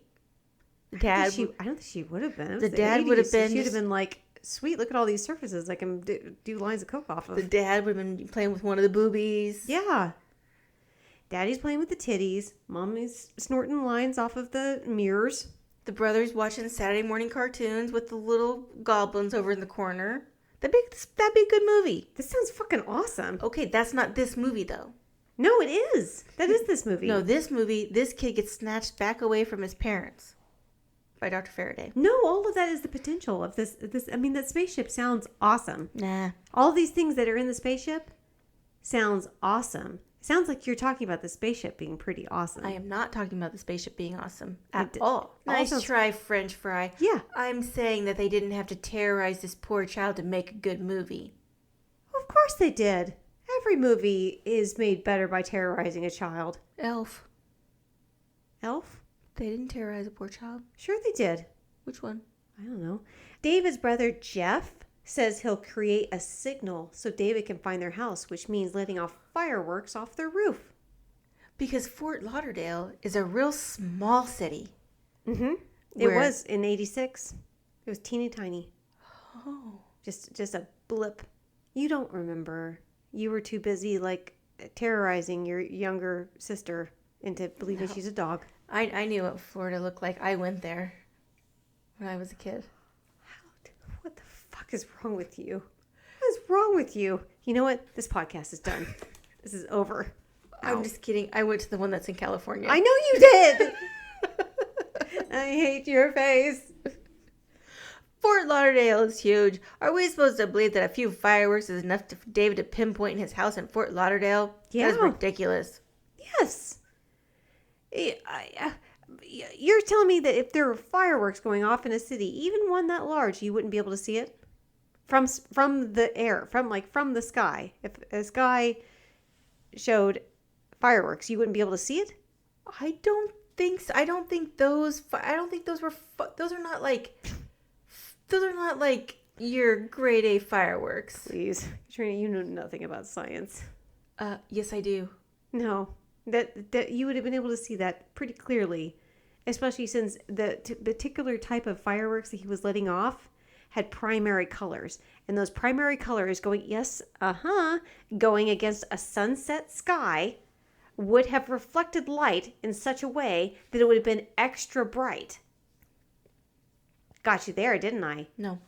The dad. I don't think she would have been. The dad would have been. She would have been like, sweet, look at all these surfaces I can do lines of coke off of. The dad would have been playing with one of the boobies. Yeah. Daddy's playing with the titties. Mommy's snorting lines off of the mirrors. The brothers watching Saturday morning cartoons with the little goblins over in the corner. That'd be a good movie. This sounds fucking awesome. Okay, that's not this movie, though. No, it is. That is this movie. No, this movie, this kid gets snatched back away from his parents by Dr. Faraday. No, all of that is the potential of this. I mean, that spaceship sounds awesome. Nah. All these things that are in the spaceship sounds awesome. Sounds like you're talking about the spaceship being pretty awesome. I am not talking about the spaceship being awesome at all. All Nice sounds- try, French fry. Yeah. I'm saying that they didn't have to terrorize this poor child to make a good movie. Of course they did. Every movie is made better by terrorizing a child. Elf. Elf? They didn't terrorize a poor child. Sure they did. Which one? I don't know. David's brother Jeff says he'll create a signal so David can find their house, which means letting off fireworks off their roof. Because Fort Lauderdale is a real small city. Mm-hmm. It was in 86. It was teeny tiny. Oh. Just a blip. You don't remember. You were too busy terrorizing your younger sister into believing she's a dog. I knew what Florida looked like. I went there when I was a kid. What the fuck is wrong with you? What is wrong with you? You know what? This podcast is done. This is over. I'm just kidding. I went to the one that's in California. I know you did. I hate your face. Fort Lauderdale is huge. Are we supposed to believe that a few fireworks is enough for David to pinpoint his house in Fort Lauderdale? Yeah. That's ridiculous. Yes. You're telling me that if there were fireworks going off in a city, even one that large, you wouldn't be able to see it from the air, from the sky. If a sky showed fireworks, you wouldn't be able to see it? I don't think so. I don't think those were. Those are not like your grade A fireworks. Please, Katrina, you know nothing about science. Yes, I do. No, that you would have been able to see that pretty clearly, especially since the particular type of fireworks that he was letting off had primary colors, and those primary colors going against a sunset sky would have reflected light in such a way that it would have been extra bright. Got you there, didn't I? No.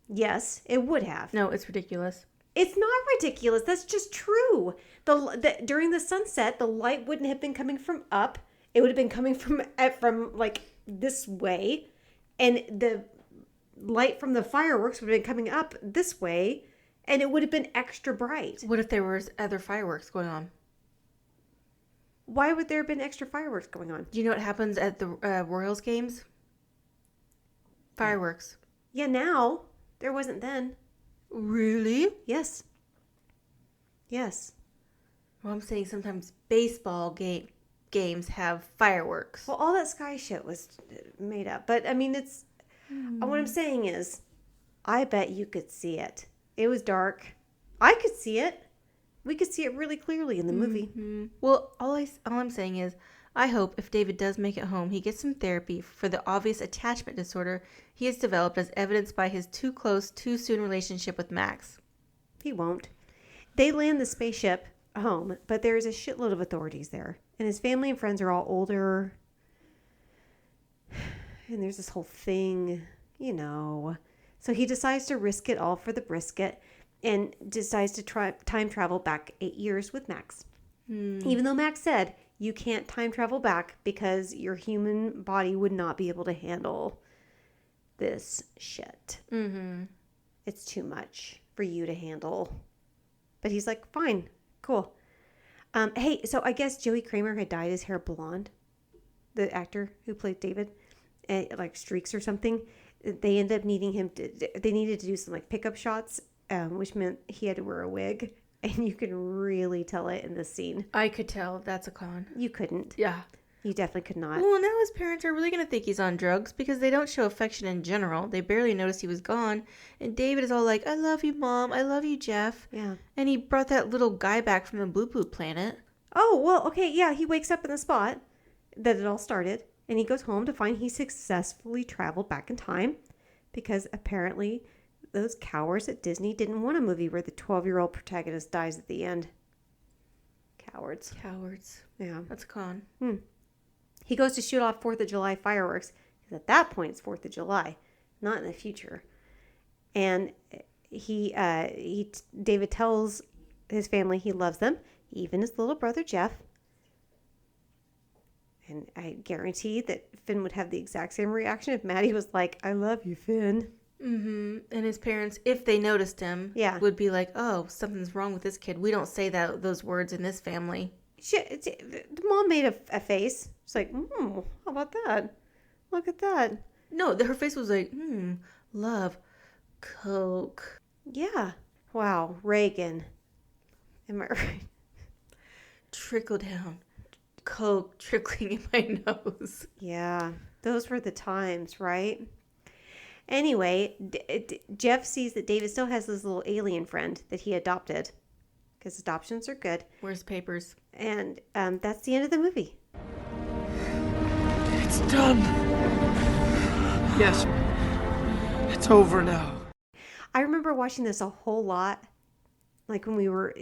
Yes, it would have. No, it's ridiculous. It's not ridiculous. That's just true. During the sunset, the light wouldn't have been coming from up. It would have been coming from this way, and the light from the fireworks would have been coming up this way, and it would have been extra bright. What if there was other fireworks going on? Why would there have been extra fireworks going on? Do you know what happens at the Royals games? Fireworks. Yeah, now. There wasn't then. Really? Yes. Yes. Well, I'm saying sometimes baseball games have fireworks. Well, all that sky shit was made up. But, I mean, it's... What I'm saying is, I bet you could see it. It was dark. I could see it. We could see it really clearly in the movie. Mm-hmm. Well, all I'm saying is, I hope if David does make it home, he gets some therapy for the obvious attachment disorder he has developed as evidenced by his too close, too soon relationship with Max. He won't. They land the spaceship home, but there is a shitload of authorities there. And his family and friends are all older. And there's this whole thing, you know. So he decides to risk it all for the brisket and decides to try time travel back 8 years with Max. Even though Max said, you can't time travel back because your human body would not be able to handle this shit. Mm-hmm. It's too much for you to handle. But he's like, fine, cool. Hey, so I guess Joey Kramer had dyed his hair blonde. The actor who played David, like streaks or something. They ended up needing him they needed to do some like pickup shots, which meant he had to wear a wig. And you can really tell it in this scene. I could tell that's a con. You couldn't. Yeah. You definitely could not. Well, now his parents are really going to think he's on drugs because they don't show affection in general. They barely noticed he was gone. And David is all like, I love you, Mom. I love you, Jeff. Yeah. And he brought that little guy back from the Blue Blue planet. Oh, well, okay, yeah. He wakes up in the spot that it all started. And he goes home to find he successfully traveled back in time. Because apparently those cowards at Disney didn't want a movie where the 12-year-old protagonist dies at the end. Cowards. Yeah. That's a con. He goes to shoot off 4th of July fireworks. Because at that point, it's 4th of July. Not in the future. And David tells his family he loves them. Even his little brother, Jeff. And I guarantee that Finn would have the exact same reaction if Maddie was like, I love you, Finn. Mm-hmm. And his parents, if they noticed him, would be like, oh, something's wrong with this kid. We don't say those words in this family. The mom made a face. It's like, how about that? Look at that. No, her face was like, love, Coke. Yeah. Wow, Reagan. Am I right? Trickle down. Coke trickling in my nose. Yeah, those were the times, right? Anyway, Jeff sees that David still has this little alien friend that he adopted because adoptions are good. Where's papers? And that's the end of the movie. It's done. Yes. It's over now. I remember watching this a whole lot. Like when we were,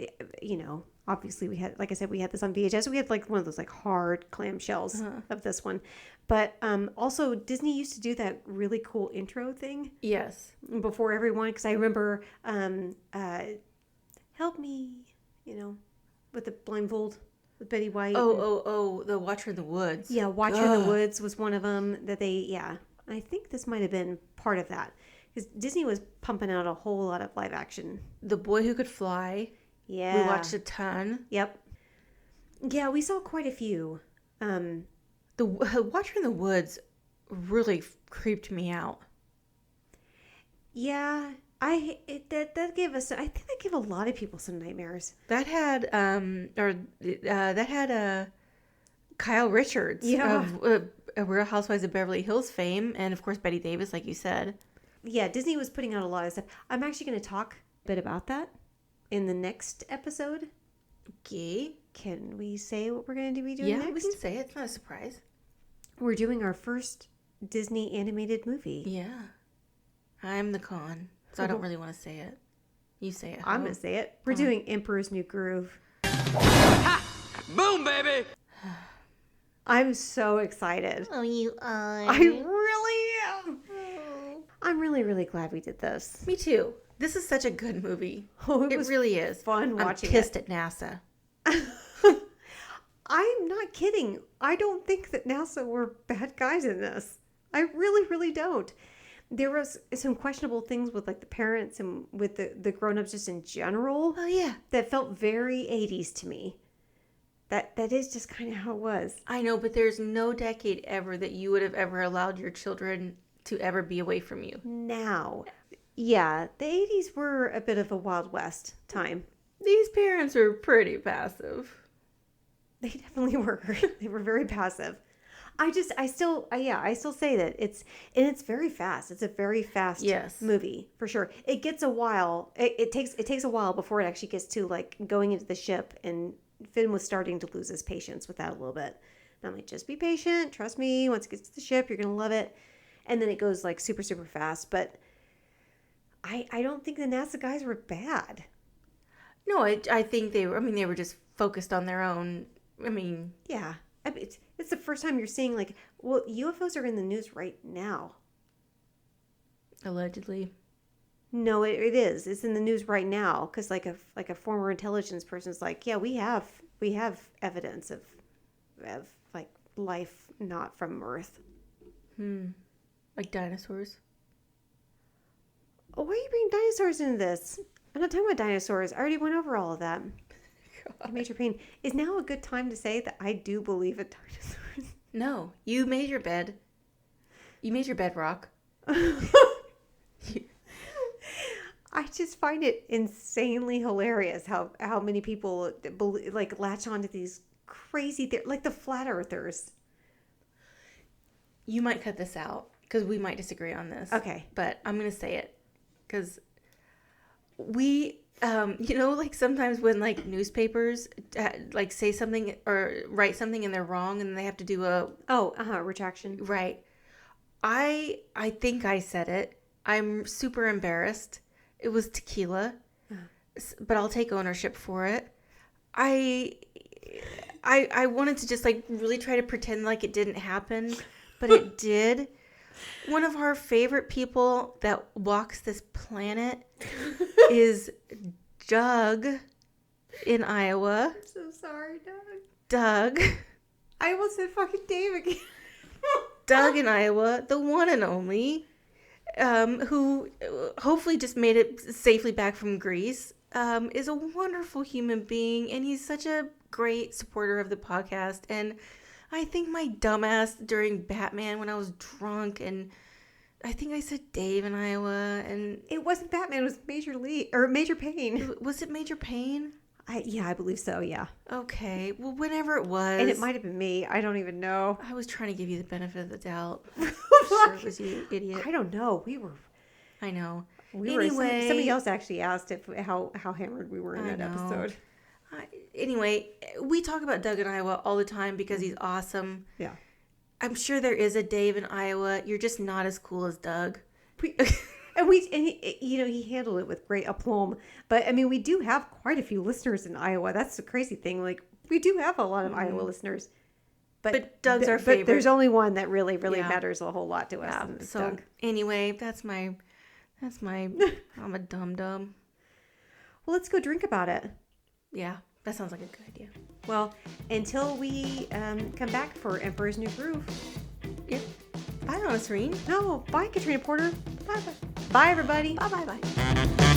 obviously we had, like I said, we had this on VHS. We had like one of those like hard clamshells of this one. But also Disney used to do that really cool intro thing. Yes. Before everyone, because I remember Help Me, with the blindfold with Betty White. Oh, the Watcher in the Woods. Yeah, Watcher in the Woods was one of them that I think this might have been part of that. Because Disney was pumping out a whole lot of live action. The Boy Who Could Fly. Yeah. We watched a ton. Yep. Yeah, we saw quite a few. The Watcher in the Woods really creeped me out. Yeah, that gave us. I think that gave a lot of people some nightmares. That had Kyle Richards of Real Housewives of Beverly Hills fame, and of course Betty Davis, like you said. Yeah, Disney was putting out a lot of stuff. I'm actually going to talk a bit about that in the next episode. Okay. Can we say what we're going to be doing next? Yeah, we can say it. It's not a surprise. We're doing our first Disney animated movie. Yeah. I'm the con, so I don't really want to say it. You say it. I'm going to say it. We're doing Emperor's New Groove. Ha! Boom, baby! I'm so excited. Oh, you are. I really am. I'm really, really glad we did this. Me too. This is such a good movie. Oh, it really is. Fun watching I'm pissed at NASA. I'm not kidding. I don't think that NASA were bad guys in this. I really, really don't. There was some questionable things with like the parents and with the grown-ups just in general. Oh, yeah. That felt very 80s to me. That is just kind of how it was. I know, but there's no decade ever that you would have ever allowed your children to ever be away from you. Now, yeah, the 80s were a bit of a Wild West time. These parents are pretty passive. They definitely were. They were very passive. I still say that it's very fast. It's a very fast movie for sure. It gets a while. It takes a while before it actually gets to like going into the ship, and Finn was starting to lose his patience with that a little bit. And I'm like, just be patient. Trust me. Once it gets to the ship, you're gonna love it. And then it goes like super, super fast. But I don't think the NASA guys were bad. No, I think they were. I mean, they were just focused on their own I mean... Yeah. I mean, it's the first time you're seeing, like... Well, UFOs are in the news right now. Allegedly. No, it is. It's in the news right now. Because, like a former intelligence person's like, yeah, we have evidence of like, life not from Earth. Like dinosaurs? Oh, why are you bringing dinosaurs into this? I'm not talking about dinosaurs. I already went over all of that. Major pain. Is now a good time to say that I do believe in dinosaurs? No. You made your bed. You made your bedrock. I just find it insanely hilarious how many people like latch onto these crazy like the flat earthers. You might cut this out because we might disagree on this. Okay. But I'm going to say it because we, like sometimes when like newspapers like say something or write something and they're wrong and they have to do a... retraction. Right. I think I said it. I'm super embarrassed. It was tequila, but I'll take ownership for it. I wanted to just like really try to pretend like it didn't happen, but it did. One of our favorite people that walks this planet is Doug in Iowa. I'm so sorry, Doug. I almost said fucking Dave again. Doug in Iowa, the one and only, who hopefully just made it safely back from Greece, is a wonderful human being, and he's such a great supporter of the podcast. And I think my dumbass during Batman when I was drunk, and I think I said Dave in Iowa, and It wasn't Batman, it was Major Pain. Was it Major Pain? I believe so, yeah. Okay, well, whenever it was. And it might have been me. I don't even know. I was trying to give you the benefit of the doubt. Sure it was you, idiot. I don't know. I know. Anyway, somebody else actually asked how hammered we were in I that know. episode. Anyway, we talk about Doug in Iowa all the time because he's awesome. Yeah. I'm sure there is a Dave in Iowa. You're just not as cool as Doug. He handled it with great aplomb. But I mean, we do have quite a few listeners in Iowa. That's the crazy thing. Like, we do have a lot of Iowa listeners. But Doug's our favorite. But there's only one that really Yeah. matters a whole lot to us. And it's So Doug. anyway, that's my I'm a dum-dum. Well, let's go drink about it. Yeah, that sounds like a good idea. Well, until we come back for Emperor's New Groove. Yep. Bye, Anna Serene. No, bye, Katrina Porter. Bye, everybody. Bye.